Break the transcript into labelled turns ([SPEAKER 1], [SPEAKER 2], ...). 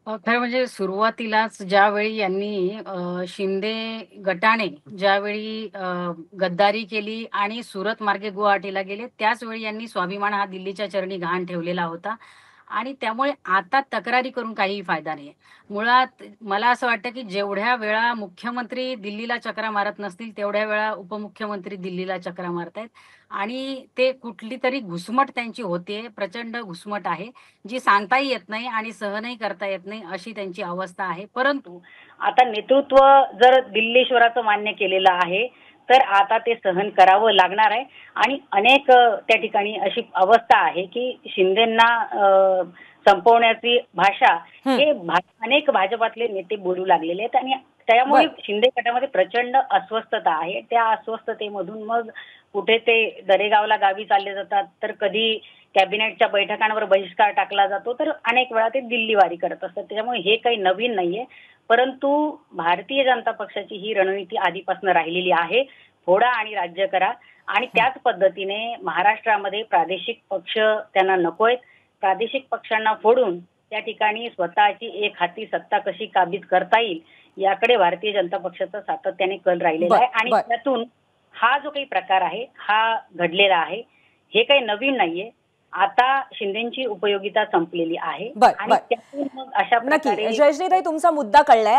[SPEAKER 1] खरं म्हणजे सुरुवातीलाच ज्यावेळी यांनी शिंदे गटाने ज्यावेळी गद्दारी केली आणि सुरत मार्गे गुवाहाटीला गेले, त्याच वेळी यांनी स्वाभिमान हा दिल्लीच्या चरणी गहाण ठेवलेला होता आणि त्यामुळे आता तक्रारी करून काहीही फायदा नाहीये. मुळात मला असं वाटतं, की जेवढ्या वेळा मुख्यमंत्री दिल्लीला चकरा मारत नसतील, तेवढ्या वेळा उपमुख्यमंत्री दिल्लीला चकरा मारतायत आणि ते कुठलीतरी घुसमट त्यांची होतीये, प्रचंड घुसमट आहे. जी सांगताही येत नाही आणि सहनही करता येत नाही, अशी त्यांची अवस्था आहे. परंतु आता नेतृत्व जर दिल्लीश्वराचं मान्य केलेलं आहे, तर आता ते सहन करावं लागणार आहे आणि अनेक त्या ठिकाणी अशी अवस्था आहे, की शिंदेंना संपवण्याची भाषा
[SPEAKER 2] हं,
[SPEAKER 1] हे अनेक भाजपातले नेते बोलू लागलेले आहेत आणि त्यामुळे
[SPEAKER 2] बरं.
[SPEAKER 1] शिंदे गटामध्ये प्रचंड अस्वस्थता आहे. त्या अस्वस्थतेमधून मग कुठे ते दरेगावला गावी चालले जातात, तर कधी कॅबिनेटच्या बैठकांवर बहिष्कार टाकला जातो, तर अनेक वेळा ते दिल्लीवारी करत असतात. त्याच्यामुळे हे काही नवीन नाहीये. परंतु भारतीय जनता पक्षाची ही रणनीती आधीपासून राहिलेली आहे. फोडा आणि राज्य करा आणि त्याच पद्धतीने महाराष्ट्रामध्ये प्रादेशिक पक्ष त्यांना नकोयत. प्रादेशिक पक्षांना फोडून त्या ठिकाणी स्वतःची एक हाती सत्ता कशी काबीज करता येईल, याकडे भारतीय जनता पक्षाचा सातत्याने कल राहिलेला आहे
[SPEAKER 2] बरं,
[SPEAKER 1] आणि
[SPEAKER 2] बरं.
[SPEAKER 1] त्यातून हा जो काही प्रकार आहे, हा घडलेला आहे. हे काही नवीन नाहीये. आता शिंदेची उपयोगिता संपलेली आहे
[SPEAKER 2] बरं,
[SPEAKER 1] आणि
[SPEAKER 2] बरं.
[SPEAKER 1] त्यातून मग अशा
[SPEAKER 2] नक्की.
[SPEAKER 1] प्रकारे
[SPEAKER 2] जयश्रीताई तुमचा मुद्दा कळलाय.